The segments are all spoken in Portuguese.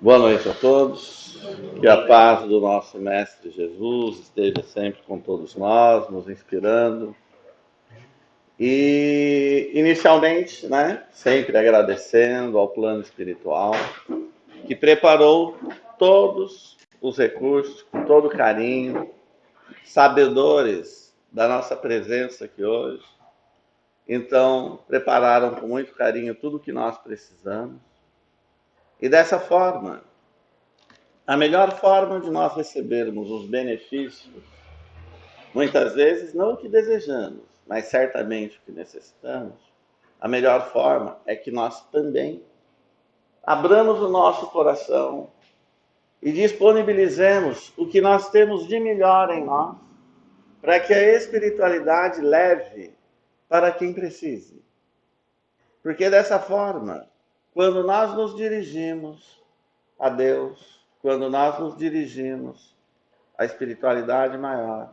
Boa noite a todos. Que a paz do nosso Mestre Jesus esteja sempre com todos nós, nos inspirando. E, inicialmente, sempre agradecendo ao plano espiritual, que preparou todos os recursos, com todo carinho, sabedores da nossa presença aqui hoje. Então, prepararam com muito carinho tudo o que nós precisamos. E dessa forma, a melhor forma de nós recebermos os benefícios, muitas vezes não o que desejamos, mas certamente o que necessitamos, a melhor forma é que nós também abramos o nosso coração e disponibilizemos o que nós temos de melhor em nós, para que a espiritualidade leve para quem precise. Porque dessa forma, quando nós nos dirigimos a Deus, quando nós nos dirigimos à espiritualidade maior,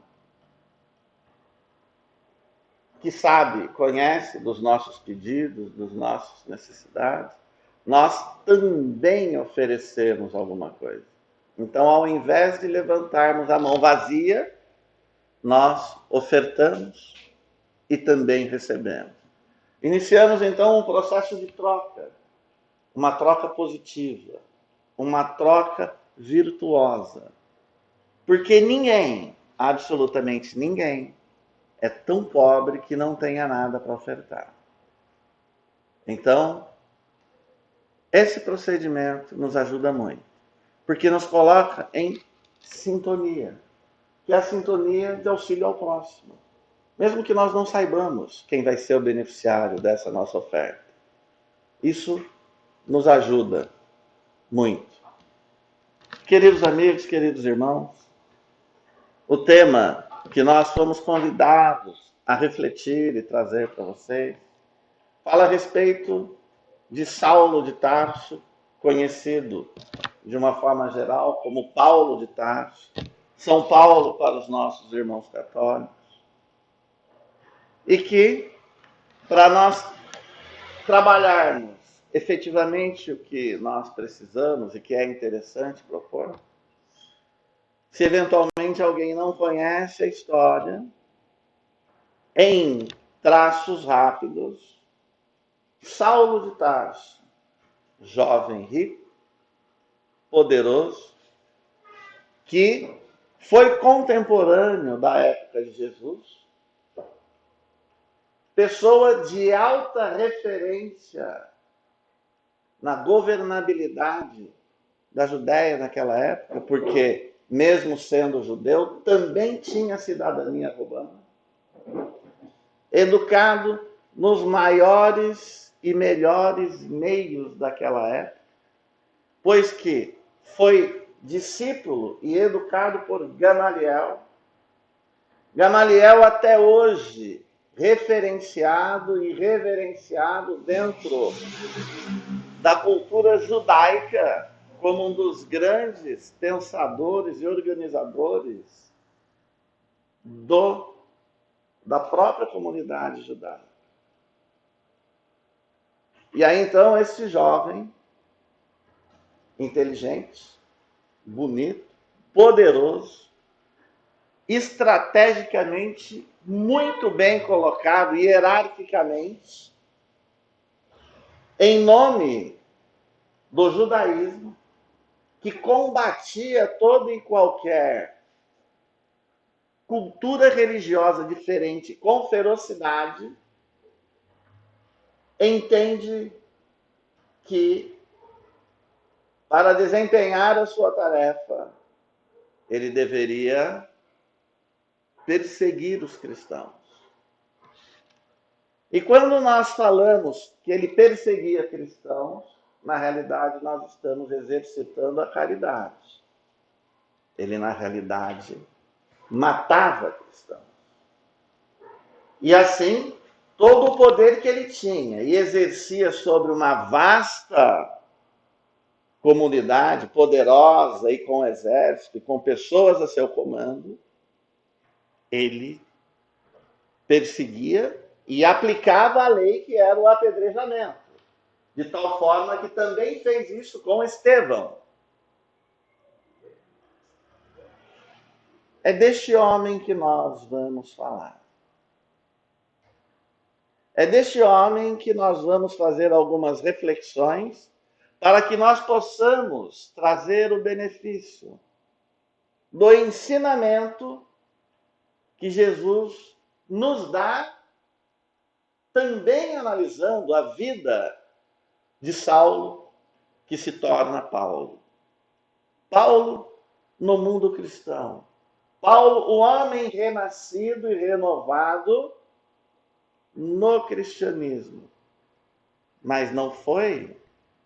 que sabe, conhece dos nossos pedidos, das nossas necessidades, nós também oferecemos alguma coisa. Então, ao invés de levantarmos a mão vazia, nós ofertamos e também recebemos. Iniciamos, então, um processo de troca, uma troca positiva, uma troca virtuosa. Porque ninguém, absolutamente ninguém, é tão pobre que não tenha nada para ofertar. Então, esse procedimento nos ajuda muito, porque nos coloca em sintonia, que é a sintonia de auxílio ao próximo. Mesmo que nós não saibamos quem vai ser o beneficiário dessa nossa oferta. Isso nos ajuda muito. Queridos amigos, queridos irmãos, o tema que nós fomos convidados a refletir e trazer para vocês fala a respeito de Saulo de Tarso, conhecido de uma forma geral como Paulo de Tarso, São Paulo para os nossos irmãos católicos, e que, para nós trabalharmos efetivamente o que nós precisamos e que é interessante propor, se eventualmente alguém não conhece a história, em traços rápidos, Saulo de Tarso, jovem rico, poderoso, que foi contemporâneo da época de Jesus, pessoa de alta referência na governabilidade da Judéia naquela época, porque, mesmo sendo judeu, também tinha cidadania romana, educado nos maiores e melhores meios daquela época, pois que foi discípulo e educado por Gamaliel. Gamaliel até hoje referenciado e reverenciado dentro da cultura judaica como um dos grandes pensadores e organizadores da própria comunidade judaica. E aí então esse jovem, inteligente, bonito, poderoso, estrategicamente muito bem colocado, hierarquicamente, em nome do judaísmo, que combatia toda e qualquer cultura religiosa diferente com ferocidade, entende que, para desempenhar a sua tarefa, ele deveria perseguir os cristãos. E quando nós falamos que ele perseguia cristãos, na realidade nós estamos exercitando a caridade. Ele, na realidade, matava cristãos. E assim, todo o poder que ele tinha e exercia sobre uma vasta comunidade poderosa e com exército, e com pessoas a seu comando, ele perseguia e aplicava a lei que era o apedrejamento, de tal forma que também fez isso com Estevão, É deste homem que nós vamos falar. É deste homem que nós vamos fazer algumas reflexões para que nós possamos trazer o benefício do ensinamento que Jesus nos dá, também analisando a vida de Saulo, que se torna Paulo. Paulo no mundo cristão. Paulo, o homem renascido e renovado no cristianismo. Mas não foi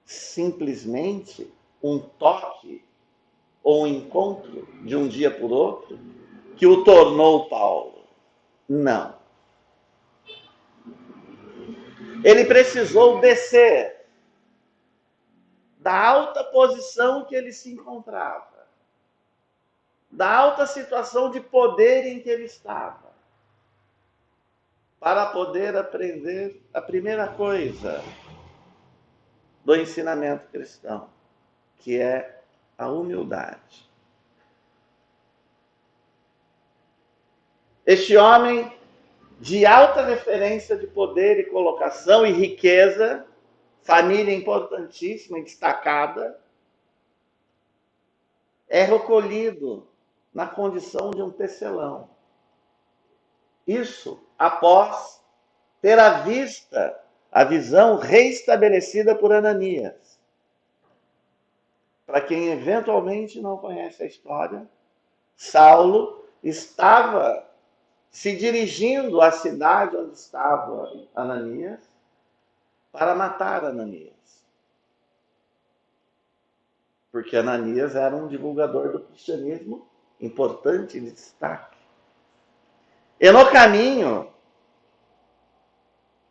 simplesmente um toque ou um encontro de um dia por outro que o tornou Paulo. Não. Ele precisou descer da alta posição que ele se encontrava, da alta situação de poder em que ele estava, para poder aprender a primeira coisa do ensinamento cristão, que é a humildade. Este homem de alta referência de poder e colocação e riqueza, família importantíssima e destacada, é recolhido na condição de um tecelão. Isso após ter à vista a visão reestabelecida por Ananias. Para quem eventualmente não conhece a história, Saulo estava se dirigindo à cidade onde estava Ananias para matar Ananias. Porque Ananias era um divulgador do cristianismo importante, de destaque. E no caminho,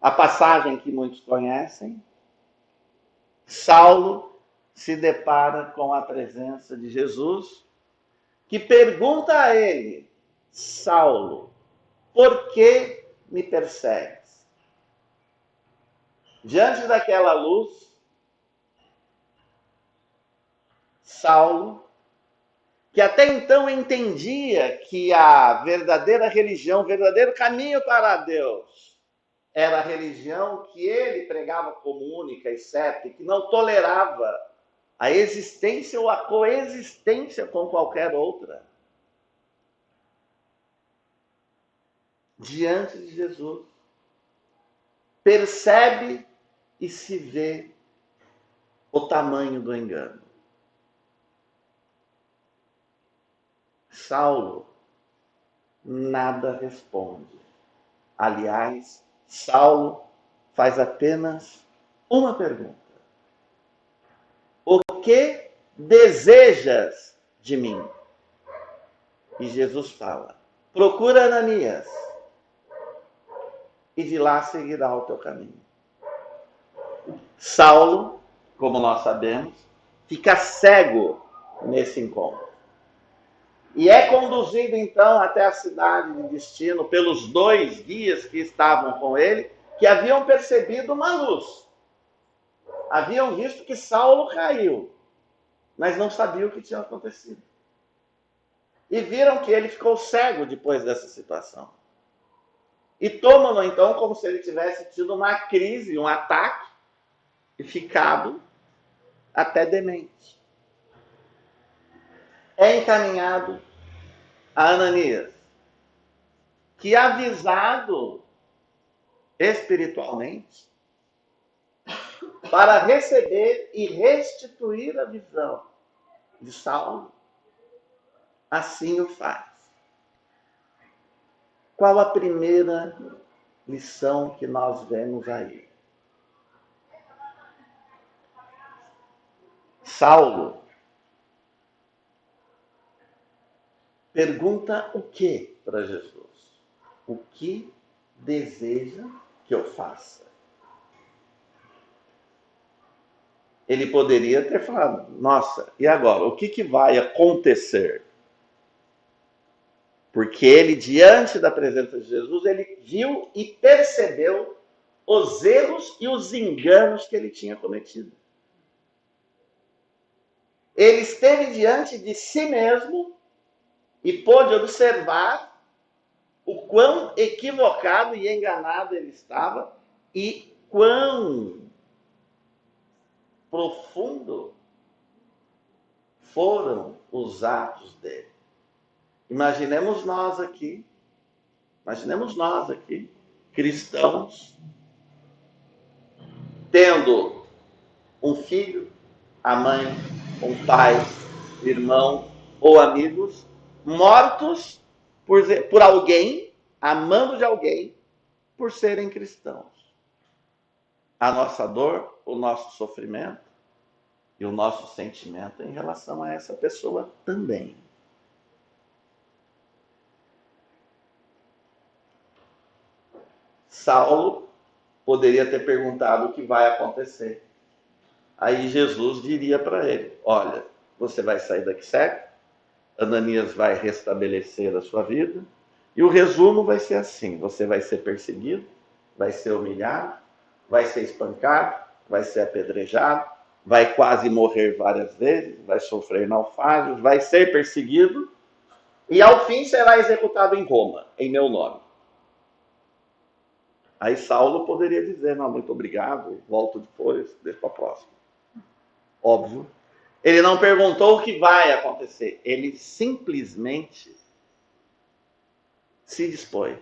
a passagem que muitos conhecem, Saulo se depara com a presença de Jesus, que pergunta a ele: Saulo, por que me persegues? Diante daquela luz, Saulo, que até então entendia que a verdadeira religião, o verdadeiro caminho para Deus, era a religião que ele pregava como única e certa, e que não tolerava a existência ou a coexistência com qualquer outra. Diante de Jesus, percebe e se vê o tamanho do engano. Saulo nada responde. Aliás, Saulo faz apenas uma pergunta: o que desejas de mim? E Jesus fala: procura Ananias, e de lá seguirá o teu caminho. Saulo, como nós sabemos, fica cego nesse encontro. E é conduzido então até a cidade de destino pelos 2 guias que estavam com ele, que haviam percebido uma luz. Haviam visto que Saulo caiu, mas não sabiam o que tinha acontecido. E viram que ele ficou cego depois dessa situação. E tomam-no então como se ele tivesse tido uma crise, um ataque, e ficado até demente. É encaminhado a Ananias, que, avisado espiritualmente, para receber e restituir a visão de Saulo, assim o faz. Qual a primeira lição que nós vemos aí? Saulo pergunta o que para Jesus? O que deseja que eu faça? Ele poderia ter falado: nossa, e agora? O que vai acontecer? Porque ele, diante da presença de Jesus, ele viu e percebeu os erros e os enganos que ele tinha cometido. Ele esteve diante de si mesmo e pôde observar o quão equivocado e enganado ele estava e quão profundo foram os atos dele. Imaginemos nós aqui, cristãos, tendo um filho, a mãe, um pai, irmão ou amigos mortos por alguém, amando de alguém, por serem cristãos. A nossa dor, o nosso sofrimento e o nosso sentimento em relação a essa pessoa também. Saulo poderia ter perguntado o que vai acontecer. Aí Jesus diria para ele: olha, você vai sair daqui cego, Ananias vai restabelecer a sua vida, e o resumo vai ser assim: você vai ser perseguido, vai ser humilhado, vai ser espancado, vai ser apedrejado, vai quase morrer várias vezes, vai sofrer naufrágios, vai ser perseguido, e ao fim será executado em Roma, em meu nome. Aí Saulo poderia dizer: não, muito obrigado, volto depois, deixa para a próxima. Óbvio. Ele não perguntou o que vai acontecer, ele simplesmente se dispôs.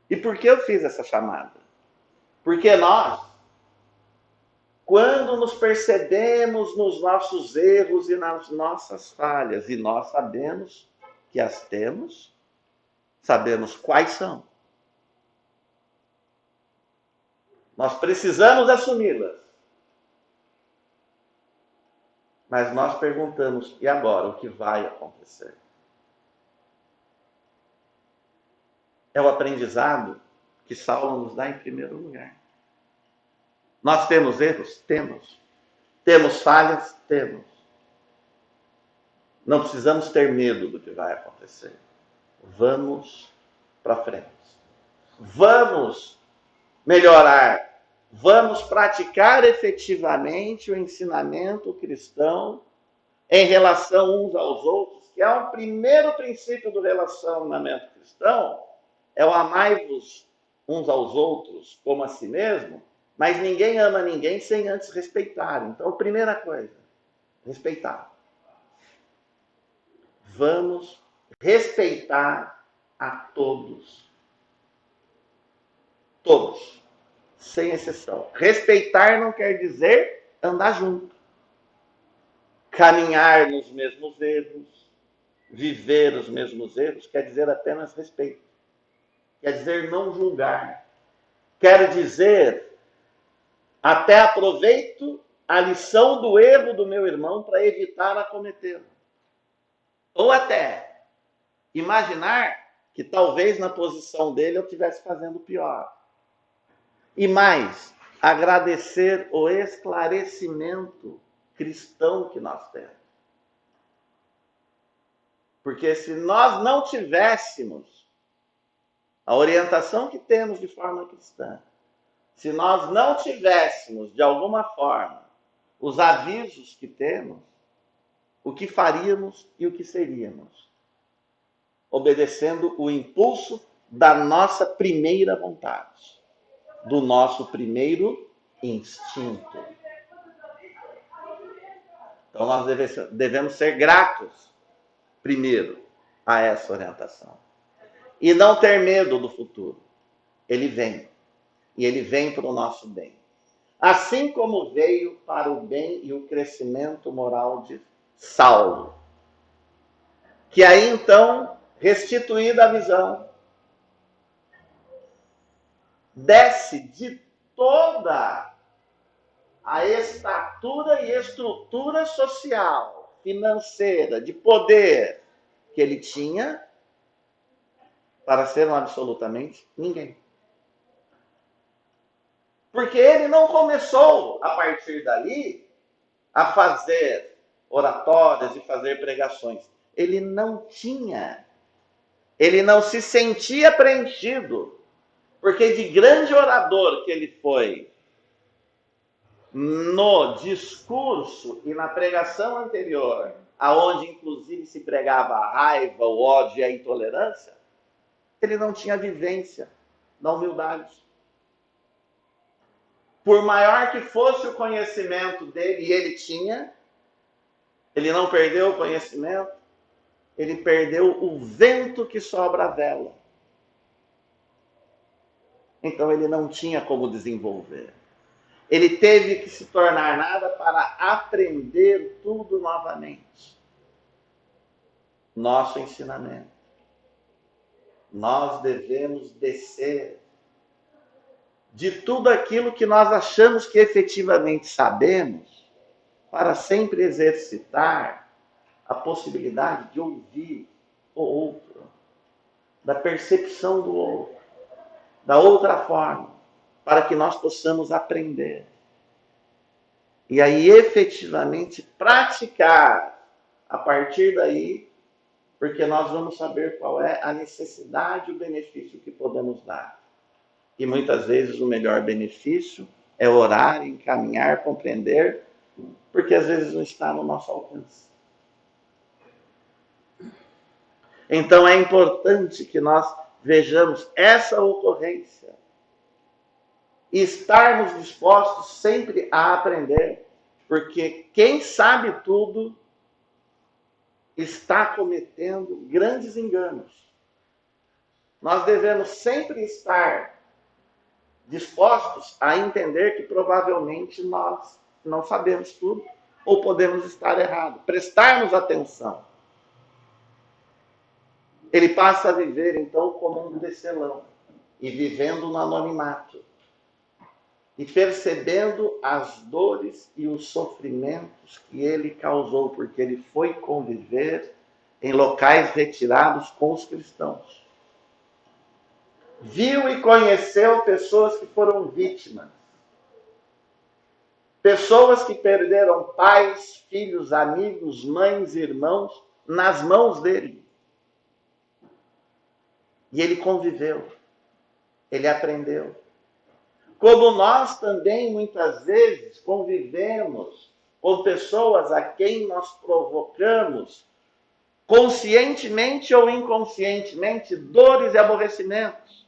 E por que eu fiz essa chamada? Porque nós, quando nos percebemos nos nossos erros e nas nossas falhas, e nós sabemos que as temos, sabemos quais são. Nós precisamos assumi-las. Mas nós perguntamos: e agora? O que vai acontecer? É o aprendizado que Saulo nos dá em primeiro lugar. Nós temos erros? Temos. Temos falhas? Temos. Não precisamos ter medo do que vai acontecer. Vamos para frente. Vamos melhorar. Vamos praticar efetivamente o ensinamento cristão em relação uns aos outros, que é um primeiro princípio do relacionamento cristão, é o amai-vos uns aos outros como a si mesmo, mas ninguém ama ninguém sem antes respeitar. Então, primeira coisa, respeitar. Vamos respeitar a todos. Todos, sem exceção. Respeitar não quer dizer andar junto. Caminhar nos mesmos erros, viver os mesmos erros, quer dizer apenas respeito. Quer dizer não julgar. Quer dizer até aproveito a lição do erro do meu irmão para evitar a cometê-lo. Ou até imaginar que talvez na posição dele eu estivesse fazendo pior. E mais, agradecer o esclarecimento cristão que nós temos. Porque se nós não tivéssemos a orientação que temos de forma cristã, se nós não tivéssemos, de alguma forma, os avisos que temos, o que faríamos e o que seríamos? Obedecendo o impulso da nossa primeira vontade, do nosso primeiro instinto. Então nós devemos ser gratos, primeiro, a essa orientação. E não ter medo do futuro. Ele vem. E ele vem para o nosso bem. Assim como veio para o bem e o crescimento moral de Saulo. Que aí então, restituída a visão, desce de toda a estatura e estrutura social, financeira, de poder que ele tinha, para ser um absolutamente ninguém. Porque ele não começou, a partir dali, a fazer oratórias e fazer pregações. Ele não tinha, ele não se sentia preenchido, porque de grande orador que ele foi, no discurso e na pregação anterior aonde inclusive se pregava a raiva, o ódio e a intolerância, ele não tinha vivência da humildade. Por maior que fosse o conhecimento dele, e ele tinha, ele não perdeu o conhecimento, ele perdeu o vento que sobra a vela. Então ele não tinha como desenvolver. Ele teve que se tornar nada para aprender tudo novamente. Nosso ensinamento. Nós devemos descer de tudo aquilo que nós achamos que efetivamente sabemos, para sempre exercitar a possibilidade de ouvir o outro, da percepção do outro, da outra forma, para que nós possamos aprender. E aí, efetivamente, praticar a partir daí, porque nós vamos saber qual é a necessidade e o benefício que podemos dar. E muitas vezes o melhor benefício é orar, encaminhar, compreender, porque às vezes não está no nosso alcance. Então é importante que nós vejamos essa ocorrência e estarmos dispostos sempre a aprender, porque quem sabe tudo está cometendo grandes enganos. Nós devemos sempre estar dispostos a entender que provavelmente nós não sabemos tudo ou podemos estar errados. Prestarmos atenção. Ele passa a viver, então, como um tecelão e vivendo no anonimato e percebendo as dores e os sofrimentos que ele causou, porque ele foi conviver em locais retirados com os cristãos. Viu e conheceu pessoas que foram vítimas. Pessoas que perderam pais, filhos, amigos, mães, irmãos nas mãos dele. E ele conviveu. Ele aprendeu. Como nós também, muitas vezes, convivemos com pessoas a quem nós provocamos, conscientemente ou inconscientemente, dores e aborrecimentos.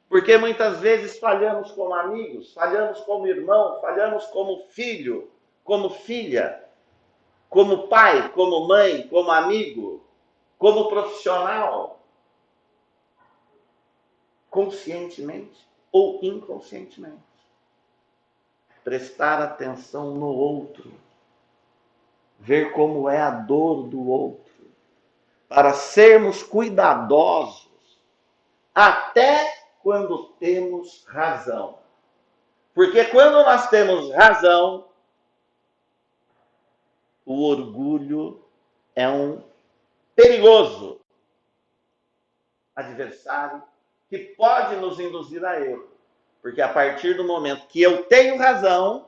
Porque muitas vezes falhamos como amigos, falhamos como irmão, falhamos como filho, como filha, como pai, como mãe, como amigo, como profissional. Conscientemente ou inconscientemente. Prestar atenção no outro. Ver como é a dor do outro. Para sermos cuidadosos até quando temos razão. Porque quando nós temos razão, o orgulho é um perigoso adversário que pode nos induzir a erro. Porque a partir do momento que eu tenho razão,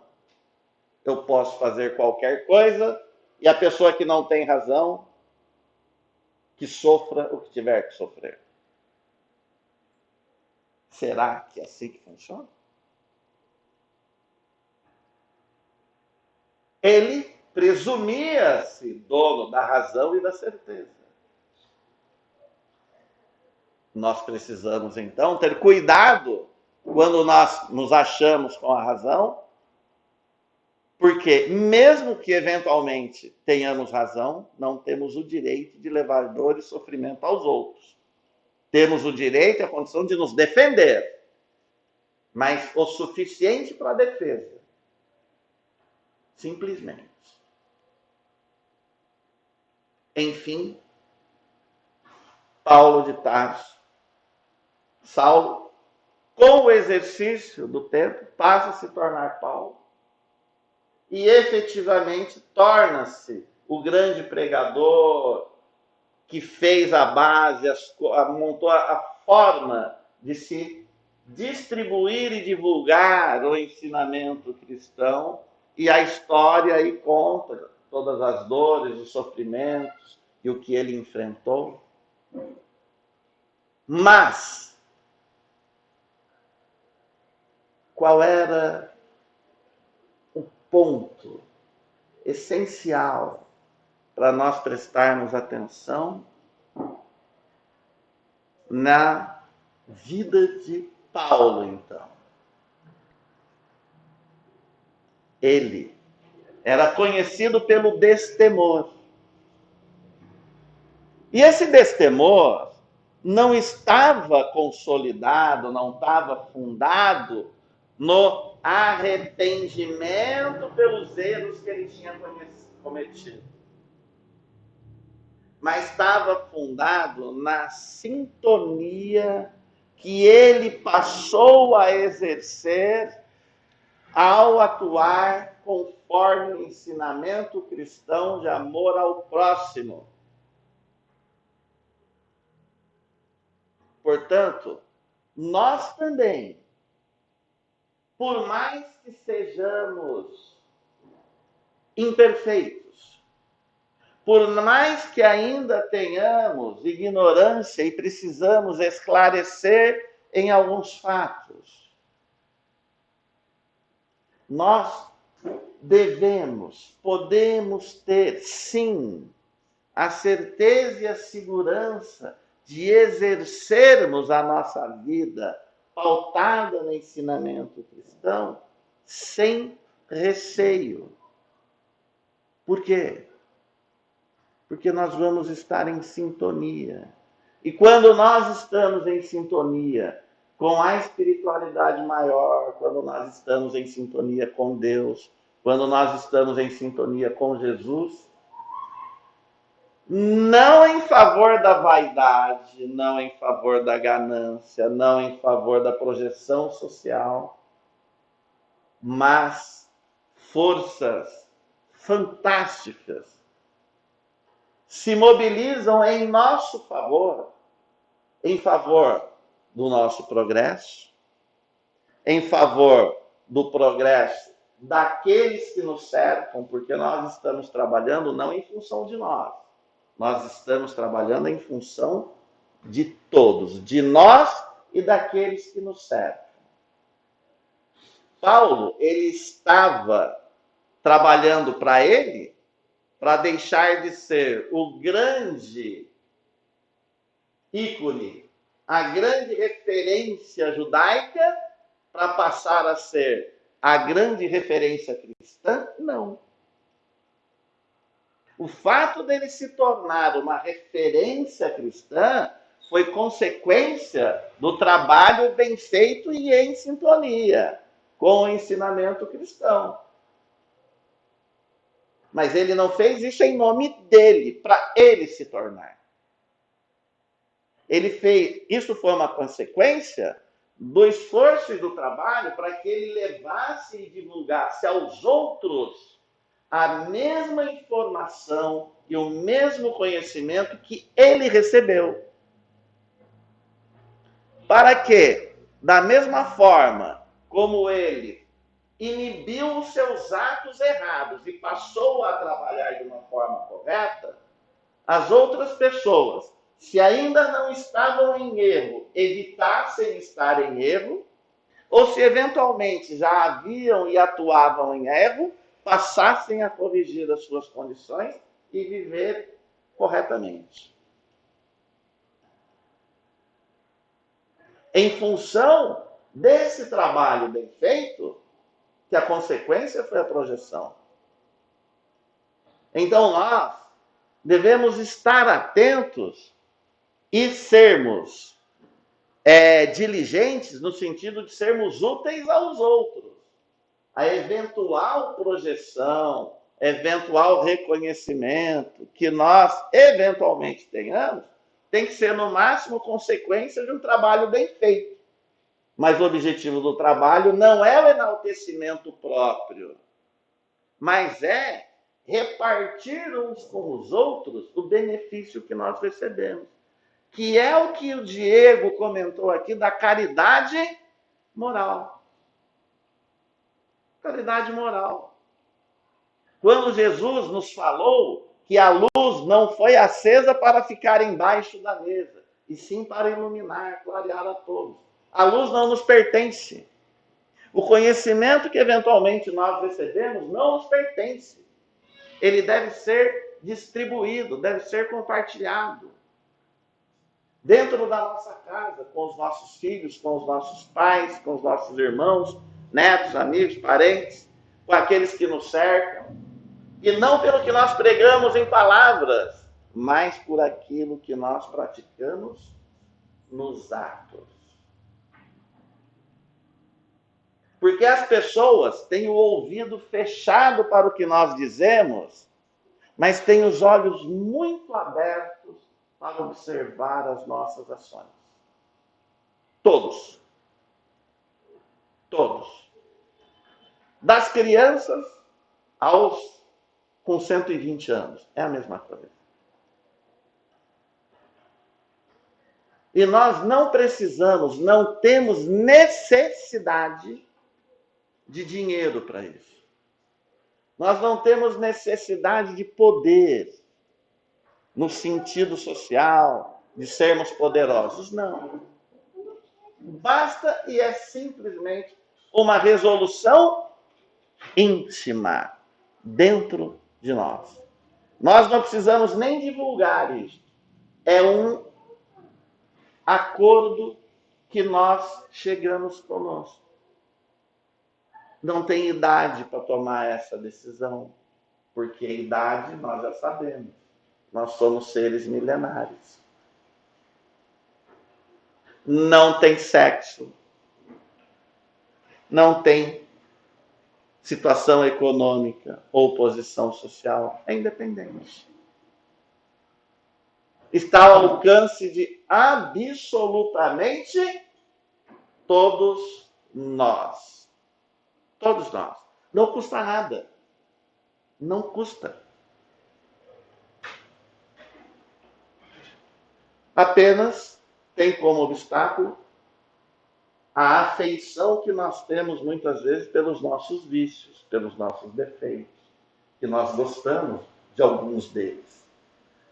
eu posso fazer qualquer coisa e a pessoa que não tem razão, que sofra o que tiver que sofrer. Será que é assim que funciona? Ele presumia-se dono da razão e da certeza. Nós precisamos, então, ter cuidado quando nós nos achamos com a razão, porque mesmo que eventualmente tenhamos razão, não temos o direito de levar dor e sofrimento aos outros. Temos o direito e a condição de nos defender, mas o suficiente para a defesa. Simplesmente. Enfim, Paulo de Tarso, Saulo, com o exercício do tempo, passa a se tornar Paulo e efetivamente torna-se o grande pregador que fez a base, montou a forma de se distribuir e divulgar o ensinamento cristão, e a história aí conta todas as dores, os sofrimentos e o que ele enfrentou. Mas qual era o ponto essencial para nós prestarmos atenção na vida de Paulo, então. Ele era conhecido pelo destemor. E esse destemor não estava consolidado, não estava fundado no arrependimento pelos erros que ele tinha cometido, mas estava fundado na sintonia que ele passou a exercer ao atuar conforme o ensinamento cristão de amor ao próximo. Portanto, nós também, por mais que sejamos imperfeitos, por mais que ainda tenhamos ignorância e precisamos esclarecer em alguns fatos, nós podemos ter, sim, a certeza e a segurança de exercermos a nossa vida pautada no ensinamento cristão sem receio. Por quê? Porque nós vamos estar em sintonia. E quando nós estamos em sintonia com a espiritualidade maior, quando nós estamos em sintonia com Deus, quando nós estamos em sintonia com Jesus, não em favor da vaidade, não em favor da ganância, não em favor da projeção social, mas forças fantásticas se mobilizam em nosso favor, em favor do nosso progresso, em favor do progresso daqueles que nos cercam, porque nós estamos trabalhando não em função de nós, nós estamos trabalhando em função de todos, de nós e daqueles que nos cercam. Paulo, ele estava trabalhando para ele, para deixar de ser o grande ícone, a grande referência judaica, para passar a ser a grande referência cristã? Não. O fato dele se tornar uma referência cristã foi consequência do trabalho bem feito e em sintonia com o ensinamento cristão. Mas ele não fez isso em nome dele, para ele se tornar. Ele fez, isso foi uma consequência do esforço e do trabalho para que ele levasse e divulgasse aos outros a mesma informação e o mesmo conhecimento que ele recebeu. Para que, da mesma forma como ele inibiu os seus atos errados e passou a trabalhar de uma forma correta, as outras pessoas, se ainda não estavam em erro, evitassem estar em erro, ou se eventualmente já haviam e atuavam em erro, passassem a corrigir as suas condições e viver corretamente. Em função desse trabalho bem feito, que a consequência foi a projeção. Então nós devemos estar atentos e sermos diligentes no sentido de sermos úteis aos outros. A eventual projeção, eventual reconhecimento que nós eventualmente tenhamos, tem que ser no máximo consequência de um trabalho bem feito. Mas o objetivo do trabalho não é o enaltecimento próprio, mas é repartir uns com os outros o benefício que nós recebemos. Que é o que o Diego comentou aqui da caridade moral. Caridade moral. Quando Jesus nos falou que a luz não foi acesa para ficar embaixo da mesa, e sim para iluminar, clarear a todos. A luz não nos pertence. O conhecimento que eventualmente nós recebemos não nos pertence. ele deve ser distribuído, deve ser compartilhado. Dentro da nossa casa, com os nossos filhos, com os nossos pais, com os nossos irmãos, netos, amigos, parentes, com aqueles que nos cercam. E não pelo que nós pregamos em palavras, mas por aquilo que nós praticamos nos atos. Porque as pessoas têm o ouvido fechado para o que nós dizemos, mas têm os olhos muito abertos para observar as nossas ações. Todos. Todos. Das crianças aos com 120 anos. É a mesma coisa. E nós não precisamos, não temos necessidade de dinheiro para isso. Nós não temos necessidade de poder, no sentido social, de sermos poderosos. Não. Basta e é simplesmente uma resolução íntima dentro de nós. Nós não precisamos nem divulgar isso. É um acordo que nós chegamos conosco. Não tem idade para tomar essa decisão, porque a idade nós já sabemos. Nós somos seres milenares. Não tem sexo. Não tem situação econômica ou posição social. É independente. Está ao alcance de absolutamente todos nós. Todos nós. Não custa nada. Não custa. Apenas tem como obstáculo a afeição que nós temos muitas vezes pelos nossos vícios, pelos nossos defeitos, que nós gostamos de alguns deles.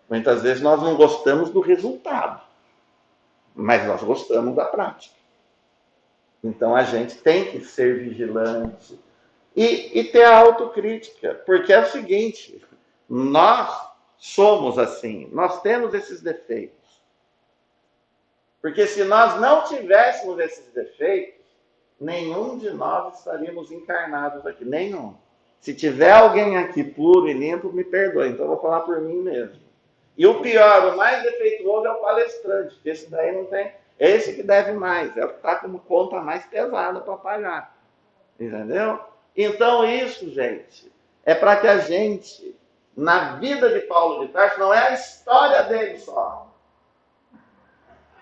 Muitas vezes nós não gostamos do resultado, mas nós gostamos da prática. Então a gente tem que ser vigilante e ter a autocrítica, porque é o seguinte, nós somos assim, nós temos esses defeitos. Porque se nós não tivéssemos esses defeitos, nenhum de nós estaríamos encarnados aqui, nenhum. Se tiver alguém aqui puro e limpo, me perdoe, então eu vou falar por mim mesmo. E o pior, o mais defeituoso é o palestrante, porque esse daí não tem, é esse que deve mais, é o que está com conta mais pesada para pagar. Entendeu? Então isso, gente, é para que a gente, na vida de Paulo de Tarso, não é a história dele só,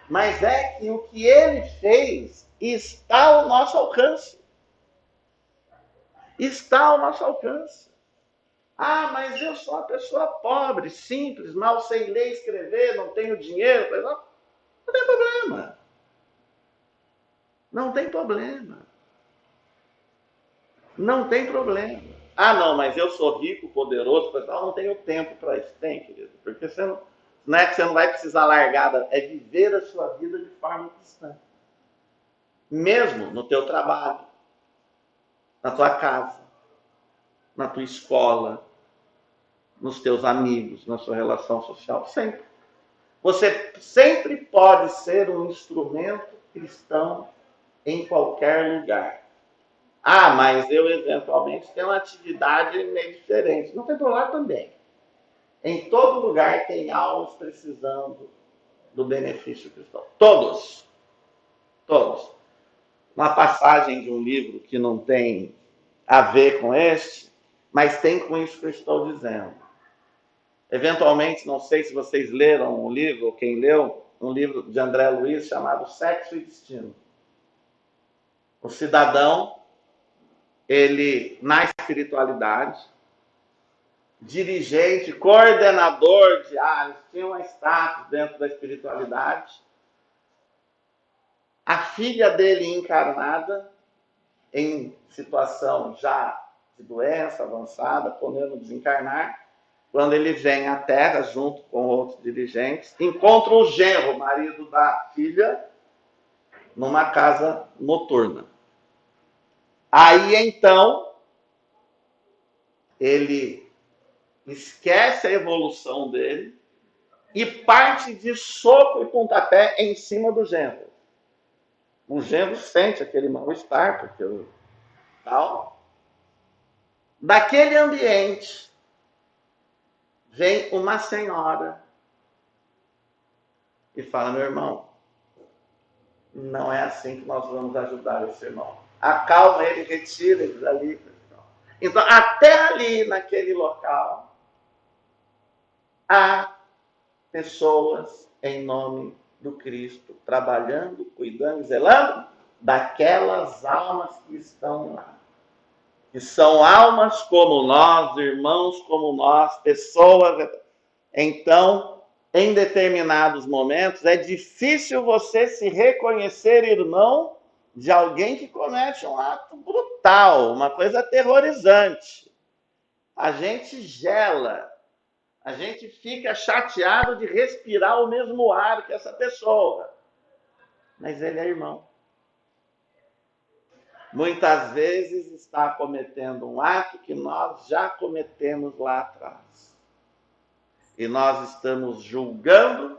mas é que o que ele fez está ao nosso alcance. Está ao nosso alcance. Ah, mas eu sou uma pessoa pobre, simples, mal sei ler e escrever, não tenho dinheiro. Não tem problema. Não tem problema. Não tem problema. Ah, não, mas eu sou rico, poderoso, não tenho tempo para isso. Tem, querido, porque você não é que você não vai precisar largar, é viver a sua vida de forma cristã. Mesmo no teu trabalho, na tua casa, na tua escola, nos teus amigos, na sua relação social, sempre. Você sempre pode ser um instrumento cristão em qualquer lugar. Ah, mas eu eventualmente tenho uma atividade meio diferente. Não tem problema também. Em todo lugar tem almas precisando do benefício cristão. Todos. Todos. Uma passagem de um livro que não tem a ver com este, mas tem com isso que eu estou dizendo. Eventualmente, não sei se vocês leram um livro, ou quem leu, um livro de André Luiz chamado Sexo e Destino. O cidadão, ele, na espiritualidade, dirigente, coordenador de áreas, tinha um status dentro da espiritualidade. A filha dele encarnada, em situação já de doença avançada, podendo desencarnar, quando ele vem à Terra, junto com outros dirigentes, encontra o genro, marido da filha, numa casa noturna. Aí, então, ele esquece a evolução dele e parte de soco e pontapé em cima do genro. O genro sente aquele mal-estar, porque o tal. Daquele ambiente vem uma senhora e fala: meu irmão, não é assim que nós vamos ajudar esse irmão. Acalma ele, retira ele dali. Então, até ali, naquele local, há pessoas em nome do Cristo, trabalhando, cuidando, zelando daquelas almas que estão lá. Que são almas como nós, irmãos como nós, pessoas. Então, em determinados momentos, é difícil você se reconhecer irmão de alguém que comete um ato brutal, uma coisa aterrorizante. A gente gela, a gente fica chateado de respirar o mesmo ar que essa pessoa. Mas ele é irmão. Muitas vezes está cometendo um ato que nós já cometemos lá atrás. E nós estamos julgando,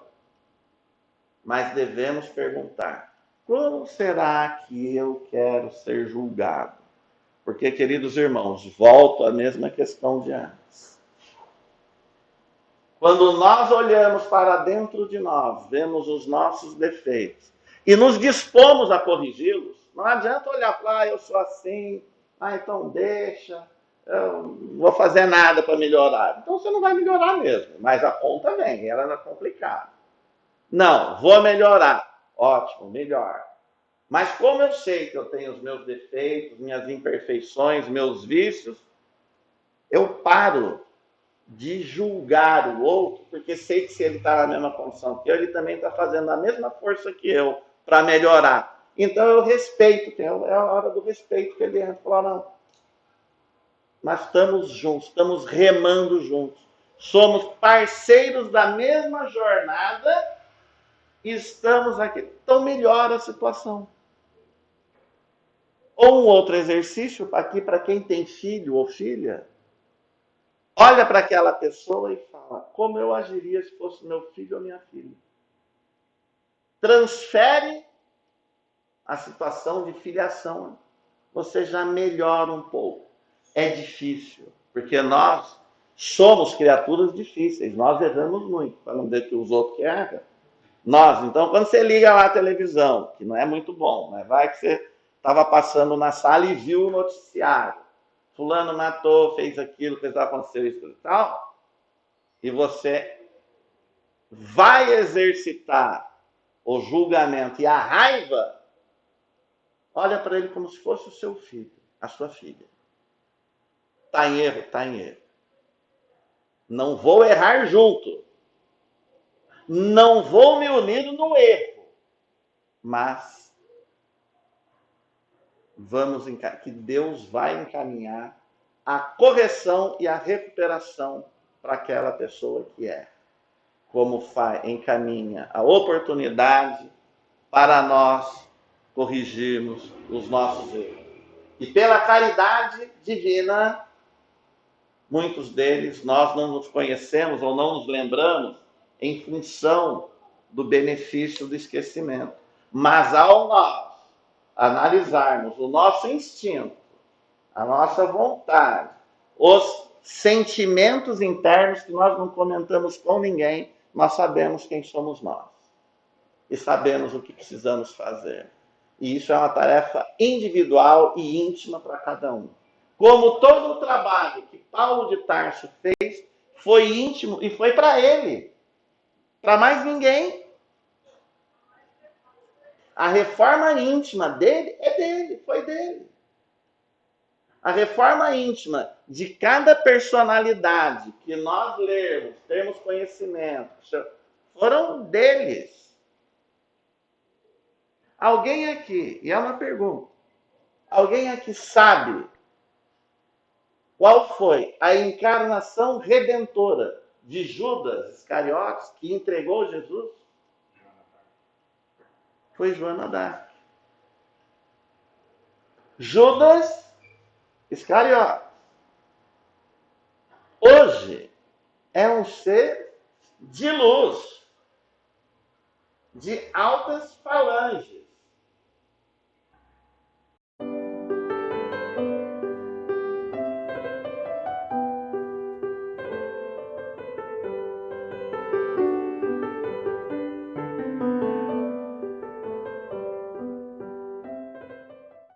mas devemos perguntar: como será que eu quero ser julgado? Porque, queridos irmãos, volto à mesma questão de antes. Quando nós olhamos para dentro de nós, vemos os nossos defeitos e nos dispomos a corrigi-los, não adianta olhar para eu sou assim, então deixa, eu não vou fazer nada para melhorar. Então você não vai melhorar mesmo, mas a conta vem, ela é complicada. Não, vou melhorar. Ótimo, melhor. Mas como eu sei que eu tenho os meus defeitos, minhas imperfeições, meus vícios, eu paro de julgar o outro, porque sei que se ele está na mesma condição que eu, ele também está fazendo a mesma força que eu para melhorar. Então eu respeito, é a hora do respeito que ele entra e fala: não, nós estamos juntos, estamos remando juntos, somos parceiros da mesma jornada e estamos aqui. Então melhora a situação. Ou um outro exercício aqui para quem tem filho ou filha, olha para aquela pessoa e fala: como eu agiria se fosse meu filho ou minha filha? Transfere a situação de filiação. Você já melhora um pouco. É difícil, porque nós somos criaturas difíceis. Nós erramos muito, para não dizer que os outros erram. Nós, então, quando você liga lá a televisão, que não é muito bom, né? Vai que você estava passando na sala e viu o noticiário. Fulano matou, fez aquilo, aconteceu isso e tal. E você vai exercitar o julgamento e a raiva, olha para ele como se fosse o seu filho, a sua filha. Está em erro? Está em erro. Não vou errar junto. Não vou me unir no erro. Mas que Deus vai encaminhar a correção e a recuperação para aquela pessoa que é. Como encaminha a oportunidade para nós corrigirmos os nossos erros. E pela caridade divina, muitos deles nós não nos conhecemos ou não nos lembramos em função do benefício do esquecimento. Mas ao nós analisarmos o nosso instinto, a nossa vontade, os sentimentos internos que nós não comentamos com ninguém, nós sabemos quem somos nós. E sabemos o que precisamos fazer. E isso é uma tarefa individual e íntima para cada um. Como todo o trabalho que Paulo de Tarso fez foi íntimo e foi para ele. Para mais ninguém. A reforma íntima dele é dele, foi dele. A reforma íntima de cada personalidade que nós lermos, temos conhecimento, foram deles. Alguém aqui, e é uma pergunta, alguém aqui sabe qual foi a encarnação redentora de Judas Iscariotes, que entregou Jesus? Foi Joana d'Arc. Judas Iscariotes. Hoje, é um ser de luz, de altas falanges.